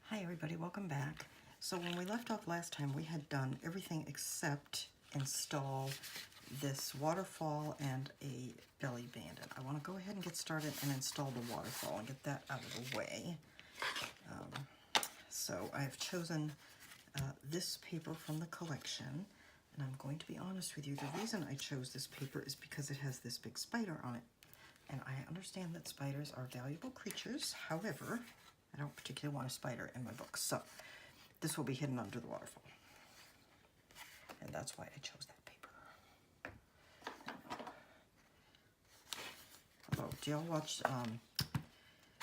Hi everybody, welcome back. So when we left off last time, we had done everything except install this waterfall and a belly bandit. I want to go ahead and get started and install the waterfall and get that out of the way. So I've chosen this paper from the collection, and I'm going to be honest with you, the reason I chose this paper is because it has this big spider on it. And I understand that spiders are valuable creatures, however, I don't particularly want a spider in my book, so this will be hidden under the waterfall. And that's why I chose that paper. Although, do y'all watch,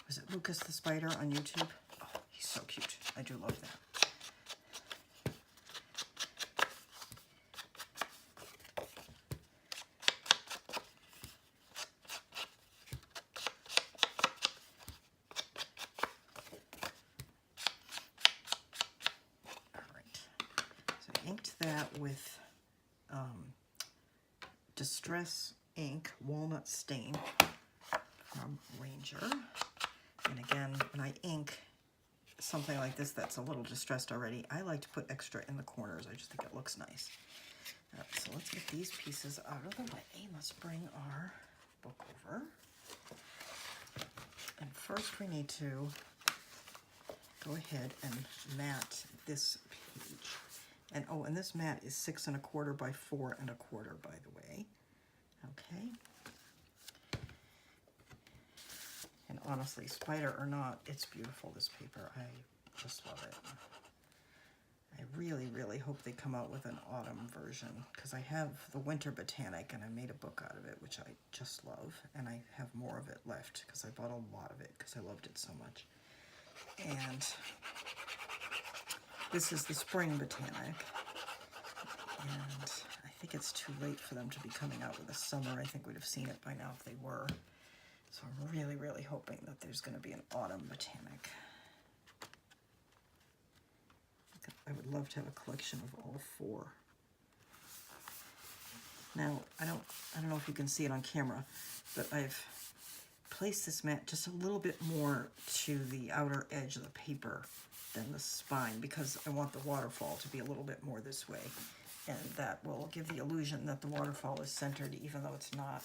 was it Lucas the Spider on YouTube? Oh, he's so cute. I do love that. Inked that with Distress Ink Walnut Stain from Ranger. And again, when I ink something like this that's a little distressed already, I like to put extra in the corners. I just think it looks nice. All right, so let's get these pieces out of the way. Let's bring our book over. And first we need to go ahead and mat this page. And oh, and this mat is 6 1/4 by 4 1/4, by the way. Okay. And honestly, spider or not, it's beautiful, this paper. I just love it. I really, really hope they come out with an autumn version, because I have the winter Botanic and I made a book out of it, which I just love. And I have more of it left because I bought a lot of it because I loved it so much. And this is the spring Botanic, and I think it's too late for them to be coming out with a summer. I think we'd have seen it by now if they were. So I'm really, really hoping that there's going to be an autumn Botanic. I would love to have a collection of all 4. Now, I don't know if you can see it on camera, but I've placed this mat just a little bit more to the outer edge of the paper than the spine, because I want the waterfall to be a little bit more this way, and that will give the illusion that the waterfall is centered even though it's not.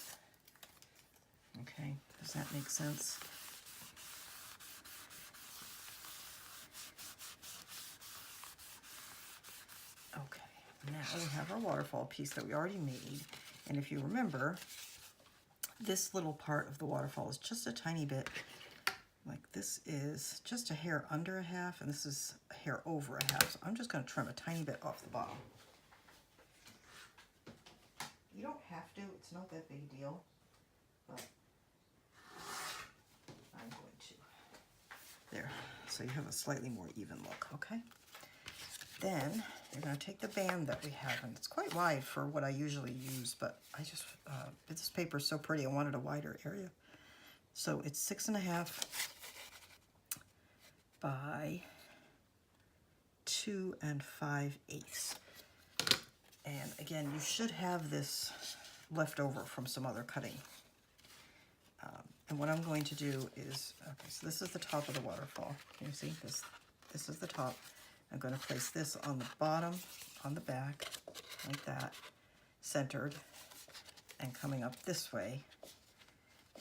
Okay, does that make sense? Okay, now we have our waterfall piece that we already made, and if you remember, this little part of the waterfall is just a tiny bit. Like this is just a hair under a half, and this is a hair over a half. So I'm just going to trim a tiny bit off the bottom. You don't have to, it's not that big a deal, but I'm going to. There, so you have a slightly more even look, okay? Then you're going to take the band that we have, and it's quite wide for what I usually use, but I just, this paper is so pretty, I wanted a wider area. So it's 6 1/2 by 2 5/8. And again, you should have this left over from some other cutting. And what I'm going to do is, okay, so this is the top of the waterfall. Can you see this? This is the top. I'm going to place this on the bottom, on the back, like that, centered, and coming up this way.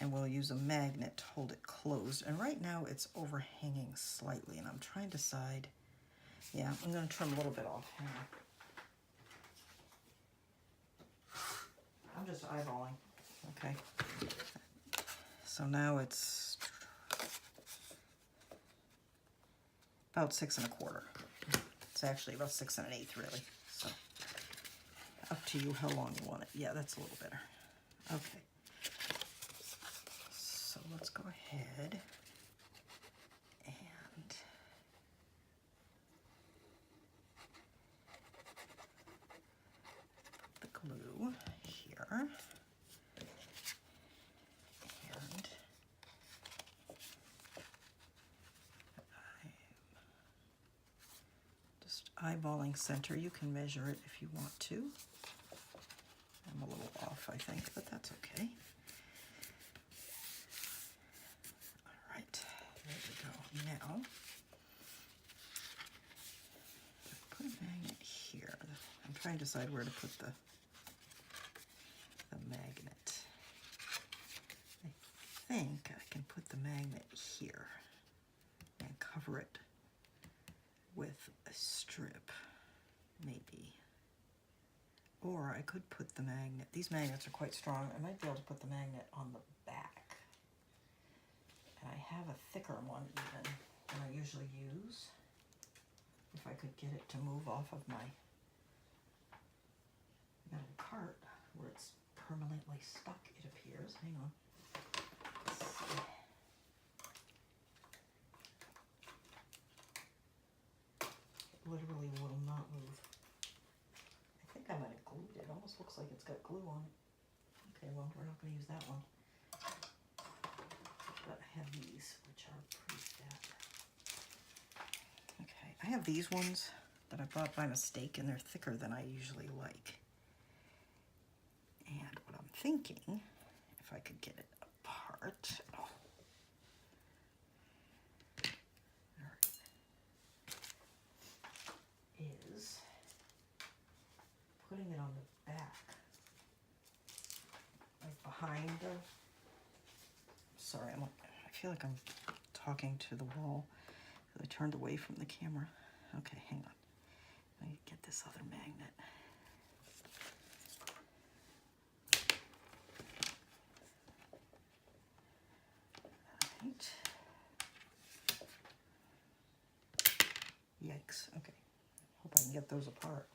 And we'll use a magnet to hold it closed. And right now it's overhanging slightly, and I'm trying to decide. Yeah, I'm going to trim a little bit off. Hang on. I'm just eyeballing. Okay. So now it's about 6 1/4. It's actually about 6 1/8, really. So up to you how long you want it. Yeah, that's a little better. Okay. So let's go ahead and put the glue here. And I'm just eyeballing center. You can measure it if you want to. I'm a little off, I think, but that's okay. All right, there we go. Now trying to decide where to put the magnet. I think I can put the magnet here and cover it with a strip, maybe. Or I could put the magnet, these magnets are quite strong, I might be able to put the magnet on the back. And I have a thicker one even than I usually use. If I could get it to move off of my metal cart where it's permanently stuck, it appears. Hang on. Let's see. It literally will not move. I think I might have glued it. It almost looks like it's got glue on it. Okay, well, we're not going to use that one. But I have these, which are pretty fat. Okay, I have these ones that I bought by mistake, and they're thicker than I usually like. And what I'm thinking, if I could get it apart, is putting it on the back, like behind the, sorry, I feel like I'm talking to the wall. I turned away from the camera. Okay, hang on. Let me get this other magnet. Right. Yikes. Okay. Hope I can get those apart.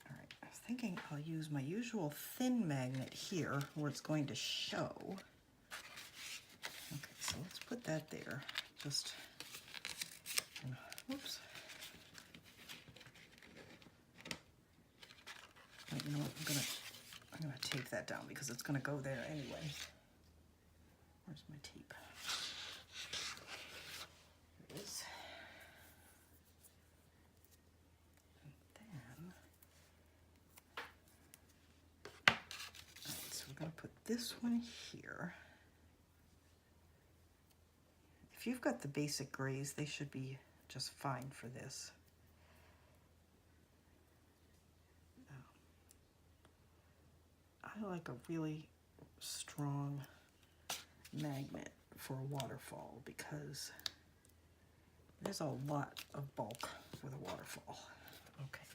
All right. I was thinking I'll use my usual thin magnet here where it's going to show. Okay, so let's put that there. Just, whoops. Right, you know what? I'm gonna tape that down because it's gonna go there anyway. Where's my tape? Here it is. And then, all right, so we're gonna put this one here. If you've got the basic grays, they should be just fine for this. I like a really strong magnet for a waterfall because there's a lot of bulk with a waterfall. Okay,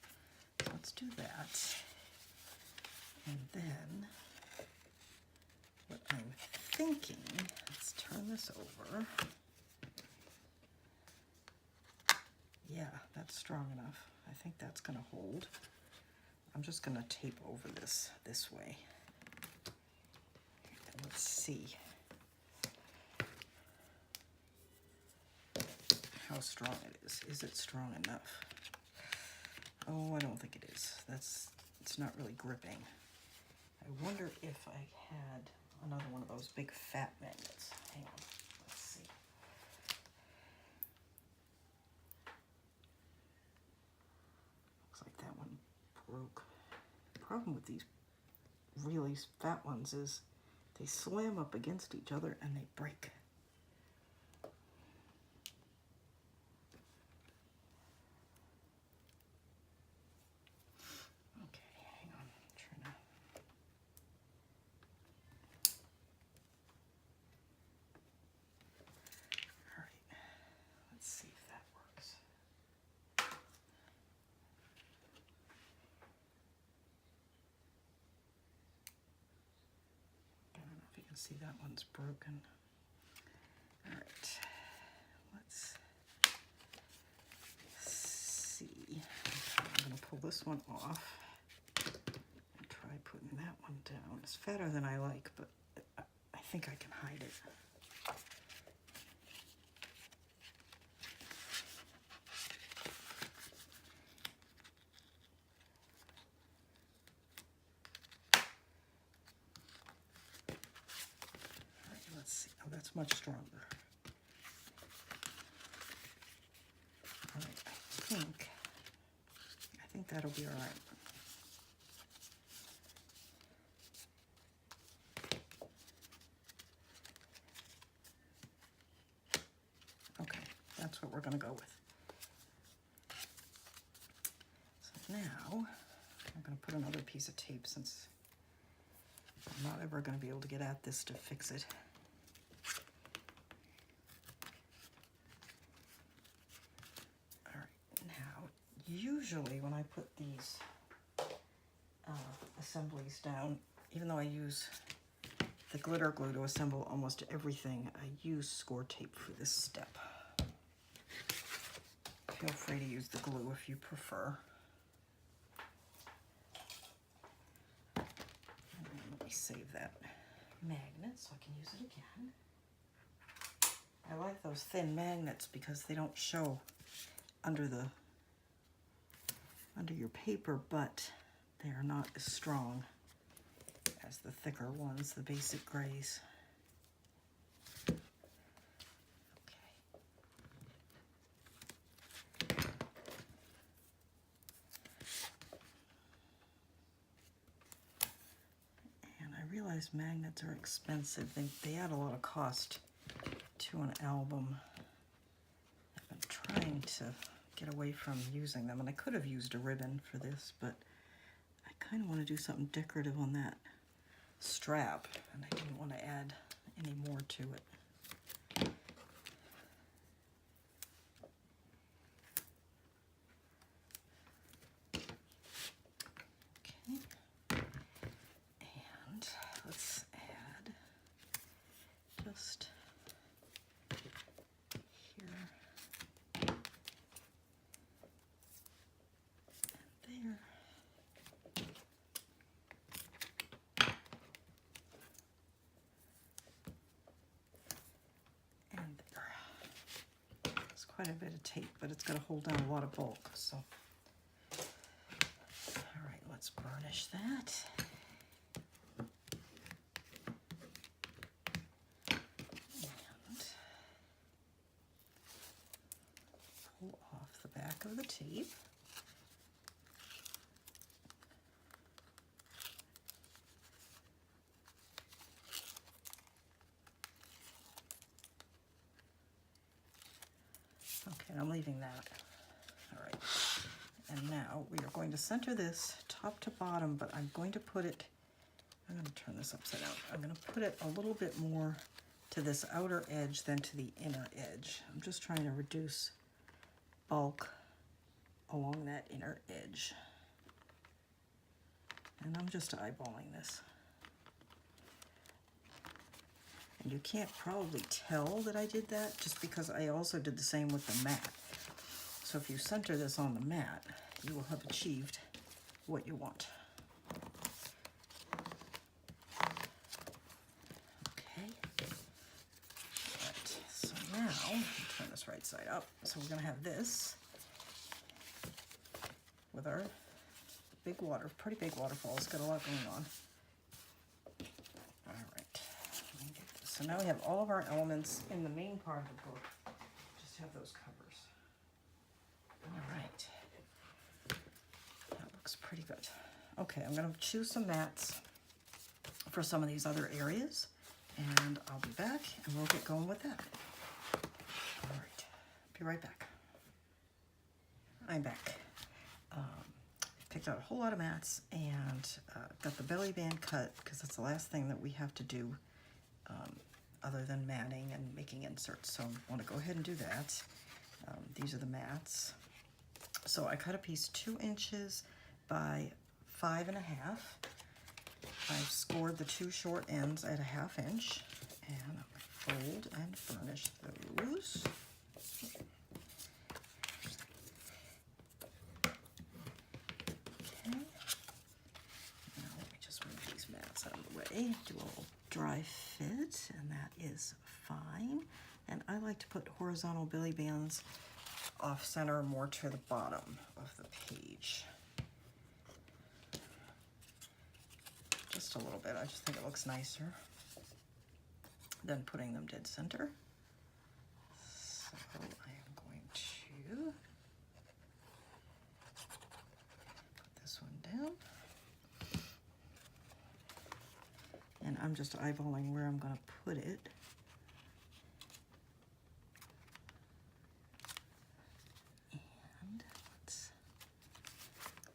so let's do that. And then what I'm thinking, let's turn this over. Yeah, that's strong enough. I think that's going to hold. I'm just going to tape over this way. And let's see how strong it is. Is it strong enough? Oh, I don't think it is. It's not really gripping. I wonder if I had another one of those big fat magnets. Hang on. Let's see. Looks like that one broke. The problem with these really fat ones is they slam up against each other and they break. Okay, hang on. I'm trying to... All right, let's see if that works. I don't know if you can see that one's broken. All right, let's see. I'm going to pull this one off and try putting that one down. It's fatter than I like, but I think I can hide it. All right, let's see. Oh, that's much stronger. All right, I think that'll be all right. Okay, that's what we're going to go with. now I'm going to put another piece of tape since I'm not ever going to be able to get at this to fix it. All right, now usually when I put these assemblies down, even though I use the glitter glue to assemble almost everything, I use score tape for this step. Feel free to use the glue if you prefer. Let me save that magnet so I can use it again. I like those thin magnets because they don't show under your paper, but they are not as strong as the thicker ones, the basic grays. Realize magnets are expensive. They add a lot of cost to an album. I've been trying to get away from using them, and I could have used a ribbon for this, but I kind of want to do something decorative on that strap, and I didn't want to add any more to it. Just here and there. And there. It's quite a bit of tape, but it's going to hold down a lot of bulk. So, all right, let's burnish that. Of the tape. Okay, I'm leaving that. All right. And now we are going to center this top to bottom, but I'm going to put it, I'm going to turn this upside down. I'm going to put it a little bit more to this outer edge than to the inner edge. I'm just trying to reduce bulk along that inner edge. And I'm just eyeballing this. And you can't probably tell that I did that just because I also did the same with the mat. So if you center this on the mat, you will have achieved what you want. Okay. Right. So now, turn this right side up. So we're going to have this with our pretty big waterfall. It's got a lot going on. All right. Let me get this. So now we have all of our elements in the main part of the book. Just have those covers. All right. That looks pretty good. Okay, I'm going to choose some mats for some of these other areas, and I'll be back, and we'll get going with that. All right. Be right back. I'm back. Picked out a whole lot of mats and got the belly band cut because that's the last thing that we have to do other than matting and making inserts. So I want to go ahead and do that. These are the mats. So I cut a piece 2 inches by 5.5. I've scored the 2 short ends at 1/2 inch, and I'm going to fold and furnish those. Do a little dry fit, and that is fine. And I like to put horizontal belly bands off center, more to the bottom of the page. Just a little bit. I just think it looks nicer than putting them dead center. So I am going to put this one down. And I'm just eyeballing where I'm going to put it. And let's go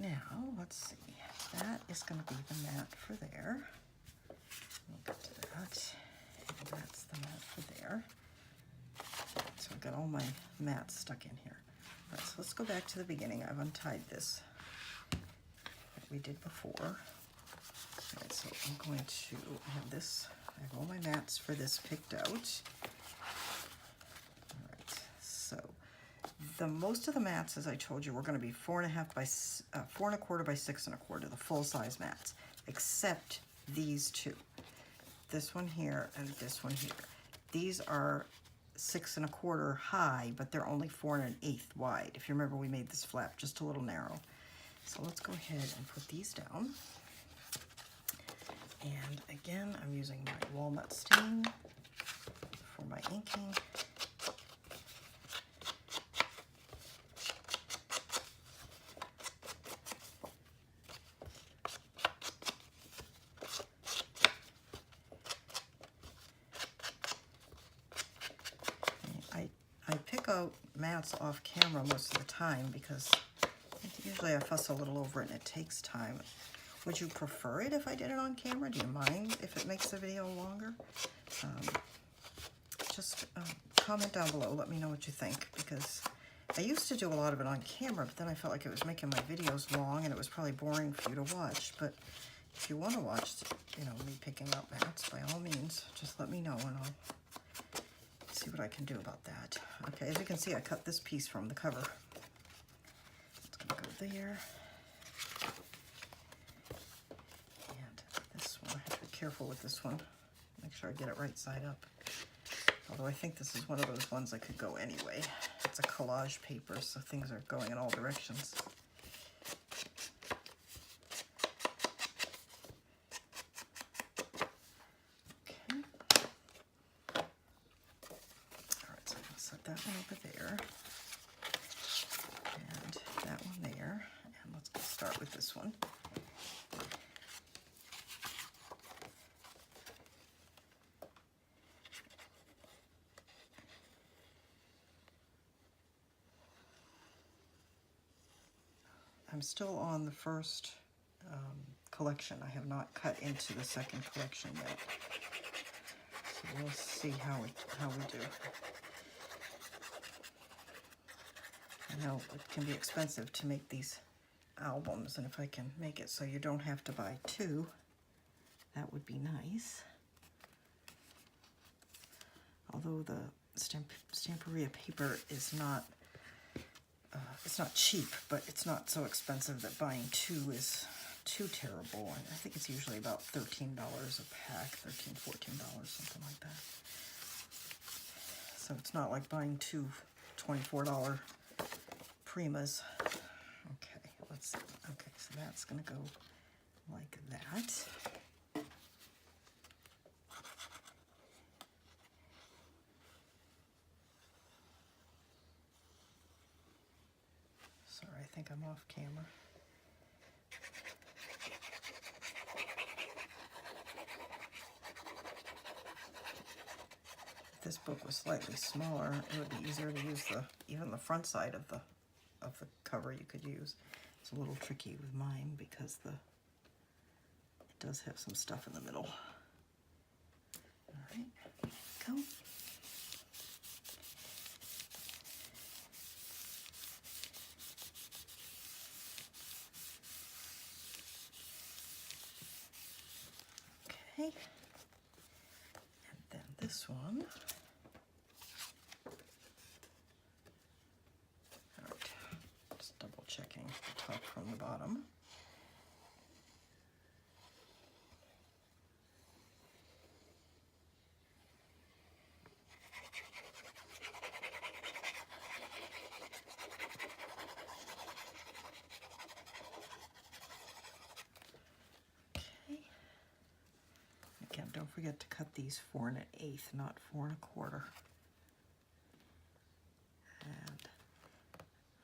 Now, let's see. That is going to be the mat for there. We'll get to that. And that's the mat for there. So I've got all my mats stuck in here. All right, so let's go back to the beginning. I've untied this that we did before. All right, so I'm going to have this. I have all my mats for this picked out. All right, so the most of the mats, as I told you, were going to be 4.25 by 4.25 by 6.25, the full size mats, except these two. This one here and this one here. These are 6.25 high, but they're only 4 1/8 wide. If you remember, we made this flap just a little narrow. So let's go ahead and put these down. And again, I'm using my walnut stain for my inking. I pick out mats off camera most of the time because usually I fuss a little over it and it takes time. Would you prefer it if I did it on camera? Do you mind if it makes the video longer? Just comment down below. Let me know what you think, because I used to do a lot of it on camera, but then I felt like it was making my videos long and it was probably boring for you to watch. But if you want to watch, you know, me picking out mats, by all means, just let me know and I'll see what I can do about that. Okay, as you can see, I cut this piece from the cover. It's gonna go there. And this one, I have to be careful with this one. Make sure I get it right side up. Although I think this is one of those ones that could go anyway. It's a collage paper, so things are going in all directions. That one over there, and that one there, and let's go start with this one. I'm still on the first collection. I have not cut into the second collection yet, so we'll see how we do. I know it can be expensive to make these albums, and if I can make it so you don't have to buy two, that would be nice. Although the Stamperia paper is not, it's not cheap, but it's not so expensive that buying two is too terrible. I think it's usually about $13 a pack, $13, $14, something like that. So it's not like buying two $24 Primas. Okay, let's see. Okay, so that's gonna go like that. Sorry, I think I'm off camera. If this book was slightly smaller, it would be easier to use even the front side of the cover you could use. It's a little tricky with mine because it does have some stuff in the middle. All right, there we go. Okay, and then this one. Checking the top from the bottom. Okay. Again, don't forget to cut these 4 1/8, not 4 1/4. And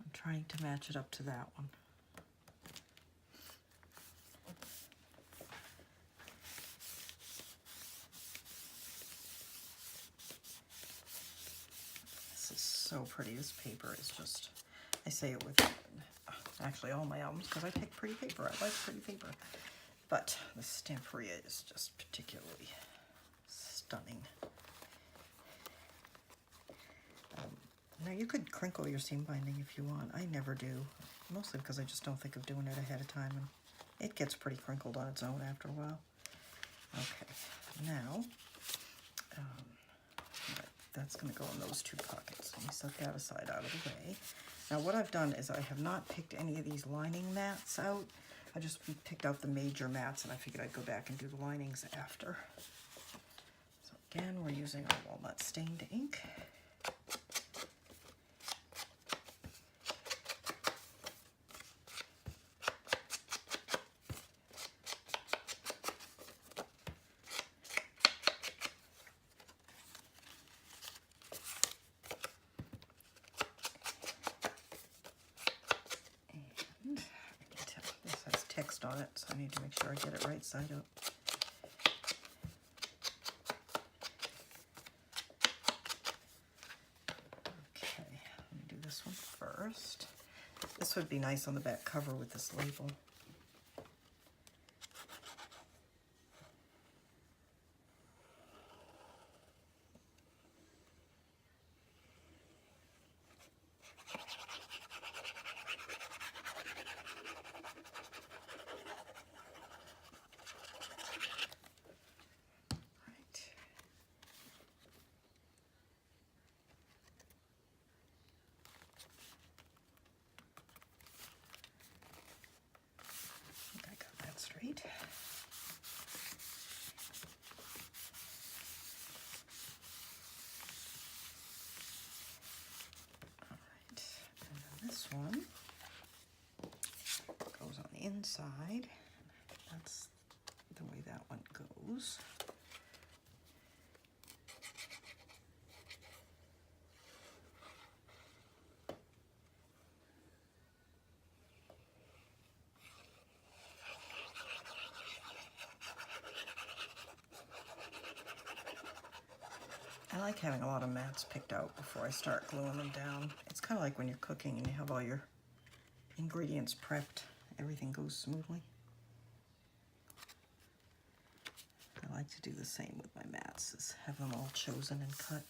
I'm trying to match it up to that one. This is so pretty. This paper is just, I say it with Actually, all my albums, because I pick pretty paper. I like pretty paper. But the Stamperia is just particularly stunning. Now you could crinkle your seam binding if you want. I never do, mostly because I just don't think of doing it ahead of time, and it gets pretty crinkled on its own after a while. Okay, now that's going to go in those two pockets. Let me set that aside out of the way. Now what I've done is I have not picked any of these lining mats out. I just picked out the major mats, and I figured I'd go back and do the linings after. So again, we're using our walnut stained ink. On it, so I need to make sure I get it right side up. Okay, let me do this one first. This would be nice on the back cover with this label. Straight. All right, and then this one goes on the inside. That's the way that one goes. I like having a lot of mats picked out before I start gluing them down. It's kind of like when you're cooking and you have all your ingredients prepped, everything goes smoothly. I like to do the same with my mats, is have them all chosen and cut.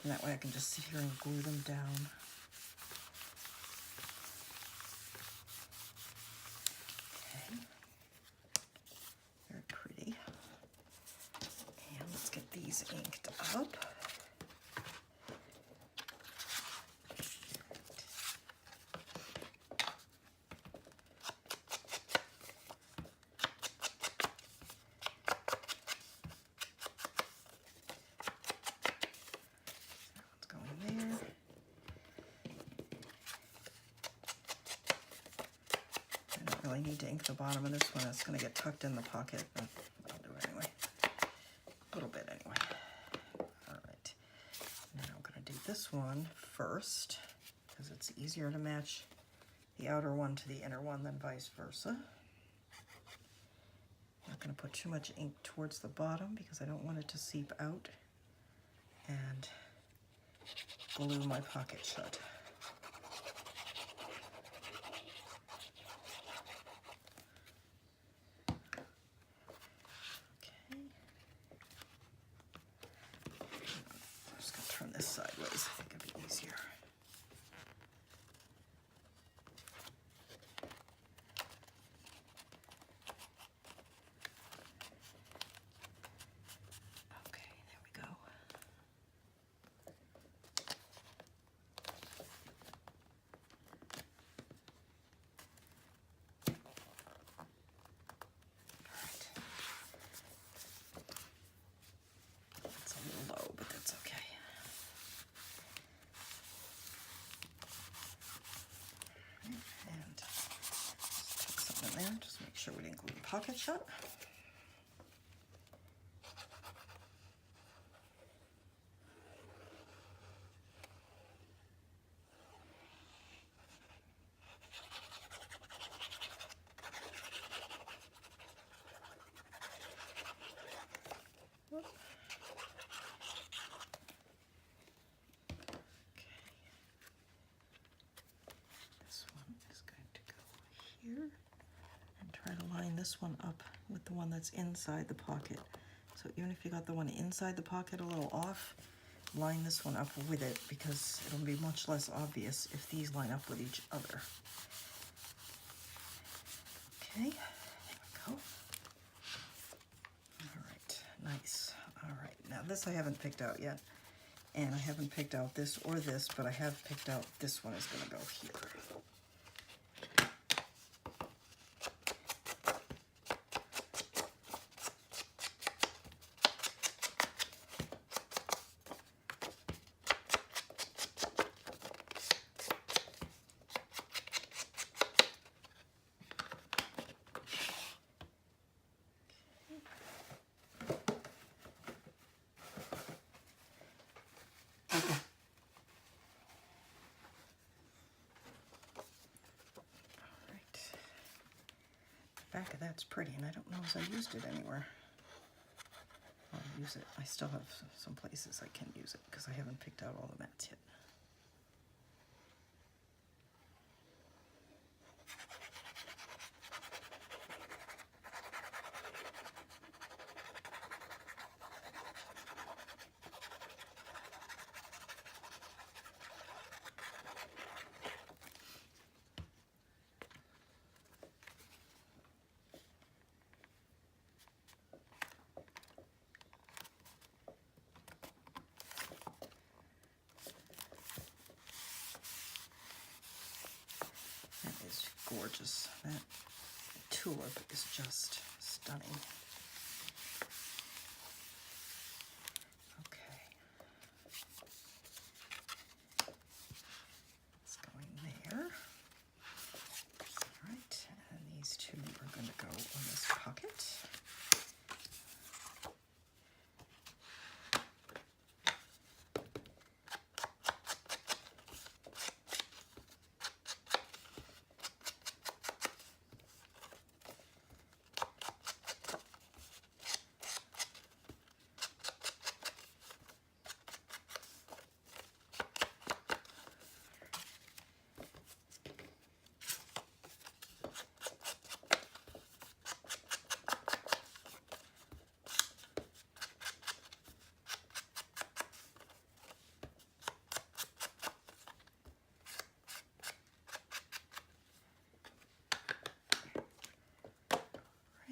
And that way I can just sit here and glue them down. Okay. Very pretty. And let's get these inked up. I need to ink the bottom of this one. It's going to get tucked in the pocket, but I'll do it anyway. A little bit anyway. All right. Now I'm going to do this one first because it's easier to match the outer one to the inner one than vice versa. I'm not going to put too much ink towards the bottom because I don't want it to seep out and glue my pocket shut. This sideways, I think it'd be easier. Okay, there we go. All right. It's a little low, but that's okay. Just make sure we didn't glue the pocket shut. This one is going to go here and try to line this one up with the one that's inside the pocket. So even if you got the one inside the pocket a little off, line this one up with it, because it'll be much less obvious if these line up with each other. Okay, there we go. All right, nice. All right, now this I haven't picked out yet, and I haven't picked out this or this, but I have picked out this one is going to go here. Back of that's pretty, and I don't know if I used it anywhere. I'll use it. I still have some places I can use it because I haven't picked out all the mats yet. Gorgeous. That tulip is just stunning. Okay. It's going there. All right, and these two are going to go on this pocket.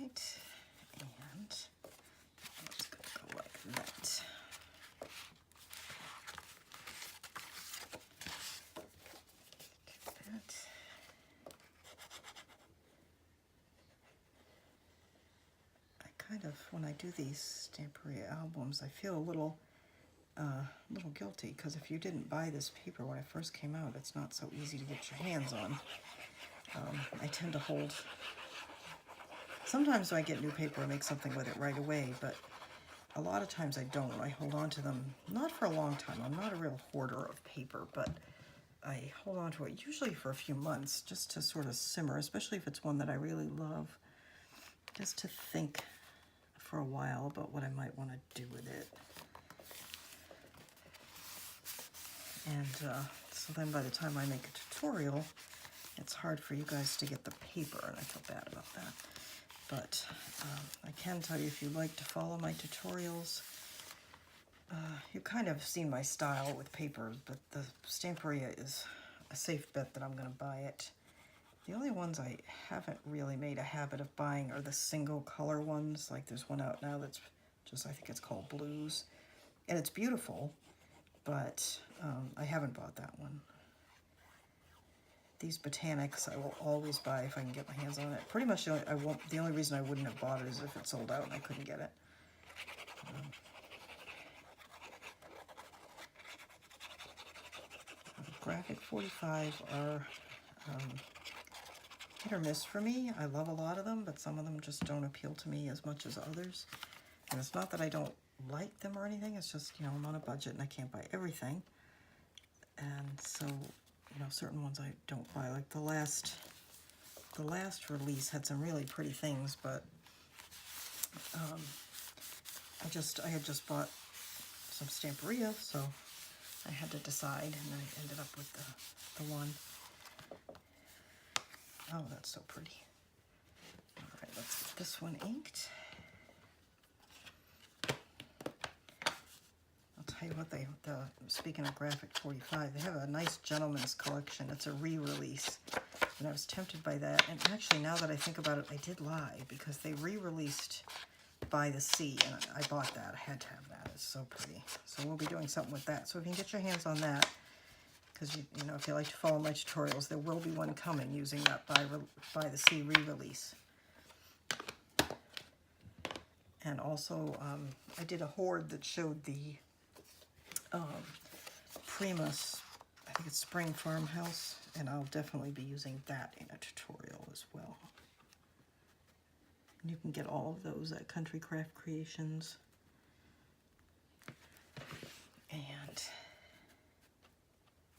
And it's going to go like that. Do that. I kind of, when I do these Stamperia albums, I feel a little guilty, because if you didn't buy this paper when it first came out, it's not so easy to get your hands on. I tend to hold. Sometimes when I get new paper, I make something with it right away, but a lot of times I don't. I hold on to them, not for a long time. I'm not a real hoarder of paper, but I hold on to it usually for a few months just to sort of simmer, especially if it's one that I really love, just to think for a while about what I might want to do with it. And so then by the time I make a tutorial, it's hard for you guys to get the paper, and I feel bad about that. But I can tell you, if you like to follow my tutorials, you've kind of seen my style with papers, but the Stamperia is a safe bet that I'm going to buy it. The only ones I haven't really made a habit of buying are the single color ones. Like there's one out now that's just, I think it's called Blues. And it's beautiful, but I haven't bought that one. These Botanics I will always buy if I can get my hands on it. Pretty much the only reason I wouldn't have bought it is if it sold out and I couldn't get it. Graphic 45 are hit or miss for me. I love a lot of them, but some of them just don't appeal to me as much as others. And it's not that I don't like them or anything, it's just, you know, I'm on a budget and I can't buy everything. And so, you know, certain ones I don't buy. Like the last release had some really pretty things, but I had just bought some Stamperia, so I had to decide, and I ended up with the one. Oh, that's so pretty. All right, let's get this one inked. I'll tell you what, speaking of Graphic 45, they have a nice gentleman's collection. It's a re-release, and I was tempted by that. And actually, now that I think about it, I did lie, because they re-released By the Sea, and I bought that. I had to have that. It's so pretty. So we'll be doing something with that. So if you can get your hands on that, because you know, if you like to follow my tutorials, there will be one coming using that By the Sea re-release. And also, I did a hoard that showed the Primus, I think it's Spring Farmhouse, and I'll definitely be using that in a tutorial as well. And you can get all of those at Country Craft Creations. And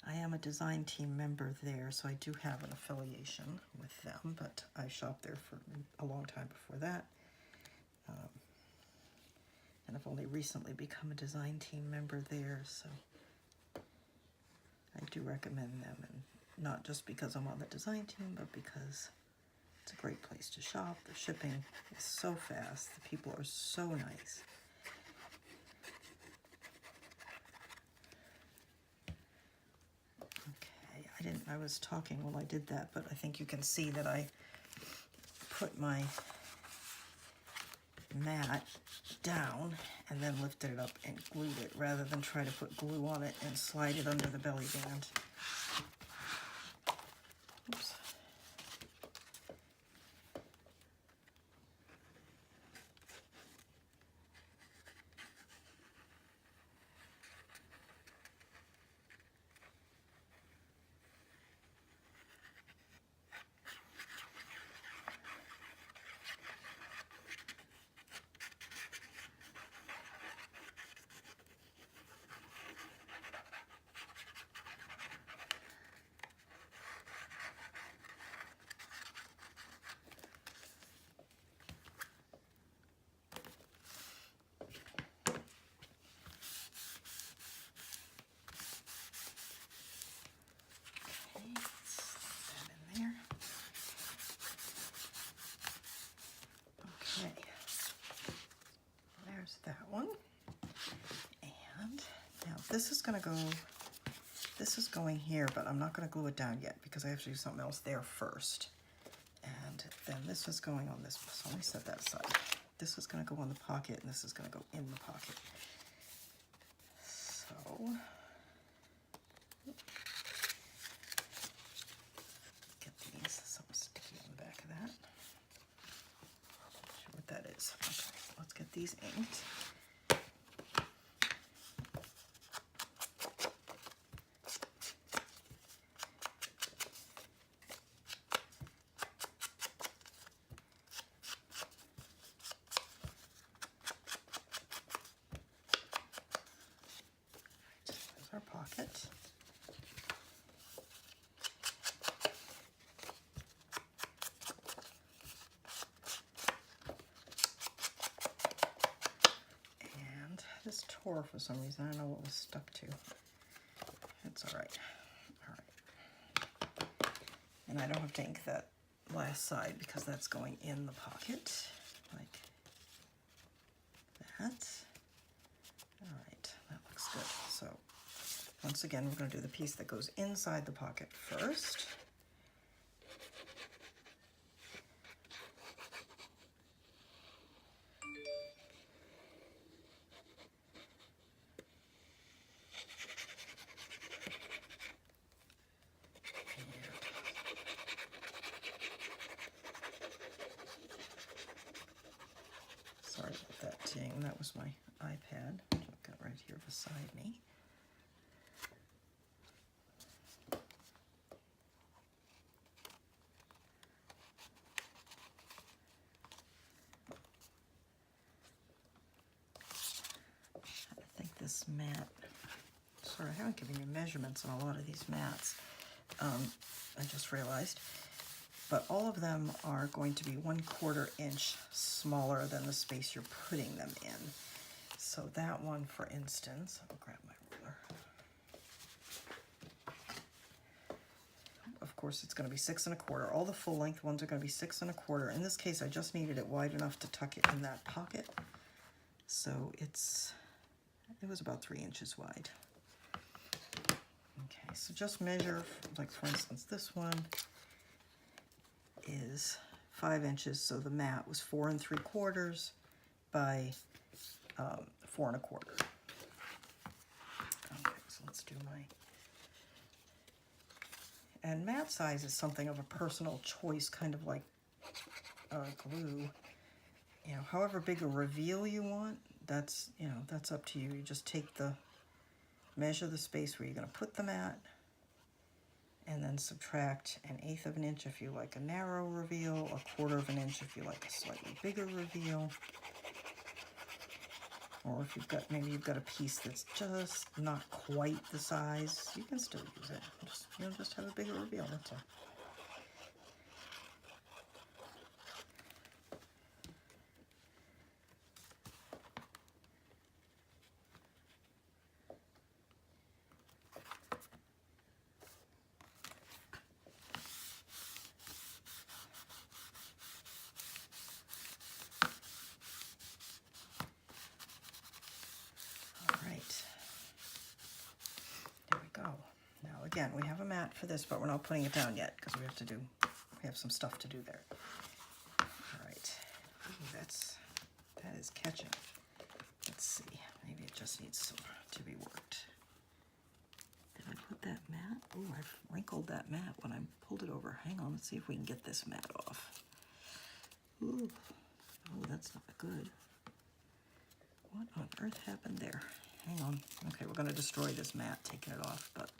I am a design team member there, so I do have an affiliation with them, but I shopped there for a long time before that. And I've only recently become a design team member there, so I do recommend them, and not just because I'm on the design team, but because it's a great place to shop. The shipping is so fast. The people are so nice. Okay, I was talking while I did that, but I think you can see that I put my mat down and then lifted it up and glued it, rather than try to put glue on it and slide it under the belly band. Oops. That one. And now this is going to go, this is going here, but I'm not going to glue it down yet because I have to do something else there first. And then this is going on this, so let me set that aside. This is going to go on the pocket, and this is going to go in the pocket. So, get these, something sticky on the back of that. Not sure what that is. Okay, let's get these inked. Our pocket. And this tore for some reason. I don't know what was stuck to. It's all right. All right. And I don't have to ink that last side because that's going in the pocket like that. All right, that looks good. So once again, we're going to do the piece that goes inside the pocket first. Sorry about that ting. That was my iPad, which I've got right here beside me. This mat, sorry, I haven't given you measurements on a lot of these mats, I just realized, but all of them are going to be 1/4 inch smaller than the space you're putting them in. So that one, for instance, I'll grab my ruler. Of course, it's going to be 6 1/4. All the full length ones are going to be 6 1/4. In this case, I just needed it wide enough to tuck it in that pocket. So it was about 3 inches wide. Okay, so just measure, like for instance, this one is 5 inches, so the mat was 4 3/4 by 4 1/4. Okay, so let's do my... And mat size is something of a personal choice, kind of like glue. You know, however big a reveal you want, that's, you know, that's up to you. You just measure the space where you're going to put the mat, and then subtract 1/8 of an inch if you like a narrow reveal, 1/4 of an inch if you like a slightly bigger reveal. Or if maybe you've got a piece that's just not quite the size, you can still use it. Just have a bigger reveal, that's all. Again, we have a mat for this, but we're not putting it down yet because we have some stuff to do there. All right. Ooh, that is catching. Let's see. Maybe it just needs to be worked. Did I put that mat? Ooh, I've wrinkled that mat when I pulled it over. Hang on, let's see if we can get this mat off. Ooh. Oh, that's not good. What on earth happened there? Hang on. Okay, we're going to destroy this mat, taking it off, but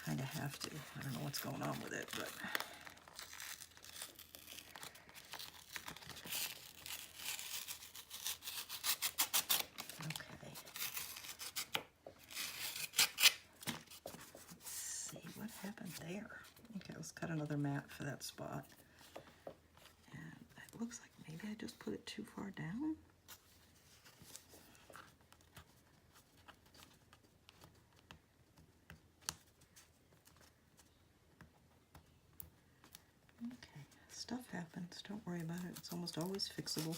kind of have to. I don't know what's going on with it, but okay. Let's see what happened there. Okay, let's cut another mat for that spot. And it looks like maybe I just put it too far down. Stuff happens, don't worry about it. It's almost always fixable.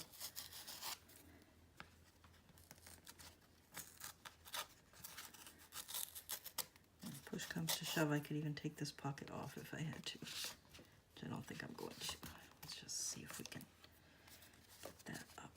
When push comes to shove, I could even take this pocket off if I had to, which I don't think I'm going to. Let's just see if we can get that up.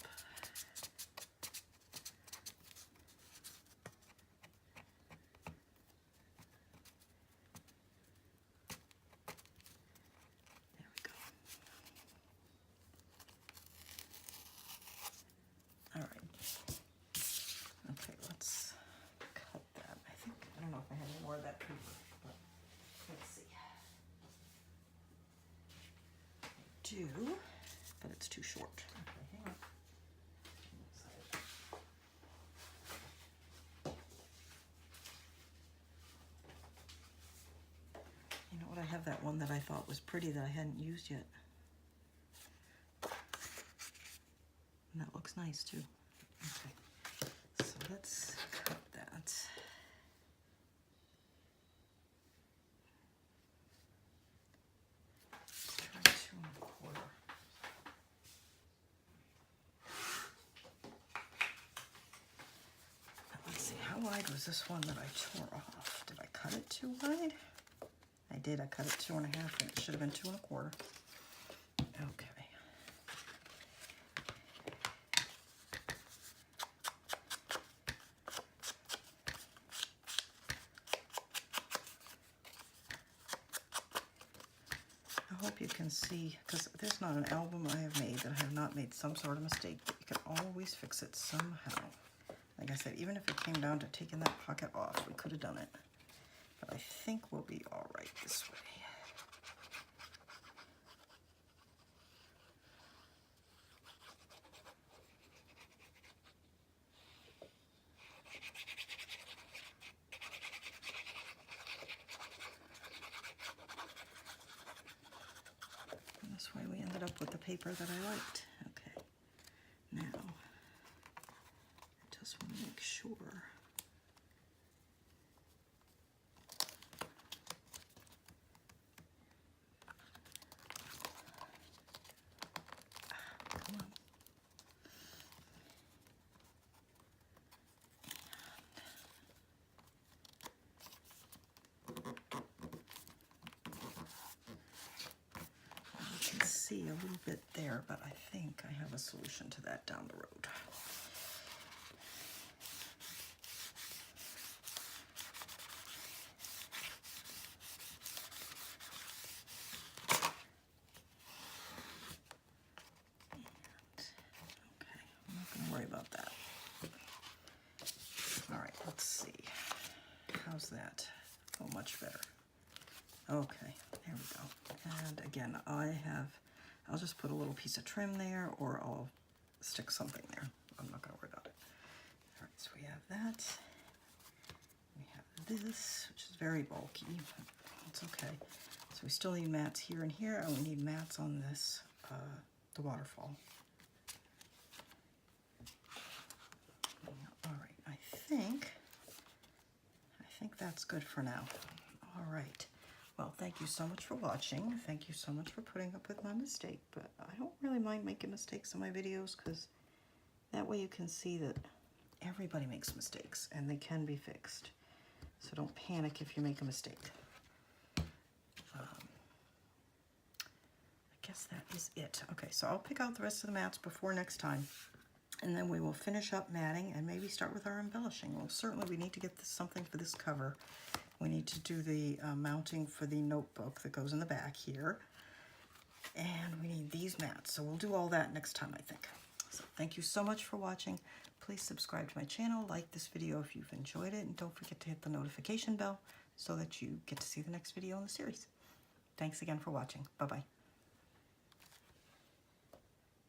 But it's too short. Okay, hang on. You know what? I have that one that I thought was pretty that I hadn't used yet. And that looks nice too. Okay, so let's cut that. How wide was this one that I tore off? Did I cut it too wide? I did. I cut it 2 1/2, and it should have been 2 1/4. Okay. I hope you can see, because there's not an album I have made that I have not made some sort of mistake, but you can always fix it somehow. Like I said, even if it came down to taking that pocket off, we could have done it. But I think we'll be all right this way. And this way we ended up with the paper that I liked. Okay, now I just want to make sure see a little bit there, but I think I have a solution to that down the road. I'm not going to worry about that. All right, let's see. How's that? Oh, much better. Okay, there we go. And again, I'll just put a little piece of trim there, or I'll stick something there. I'm not going to worry about it. All right, so we have that. We have this, which is very bulky. It's okay. So we still need mats here and here, and we need mats on this, the waterfall. All right, I think that's good for now. All right. Well, thank you so much for watching. Thank you so much for putting up with my mistake, but I don't really mind making mistakes in my videos, because that way you can see that everybody makes mistakes and they can be fixed. So don't panic if you make a mistake. I guess that is it. Okay, so I'll pick out the rest of the mats before next time, and then we will finish up matting and maybe start with our embellishing. Well, certainly we need to get something for this cover. We need to do the mounting for the notebook that goes in the back here. And we need these mats. So we'll do all that next time, I think. So thank you so much for watching. Please subscribe to my channel, like this video if you've enjoyed it, and don't forget to hit the notification bell so that you get to see the next video in the series. Thanks again for watching. Bye-bye.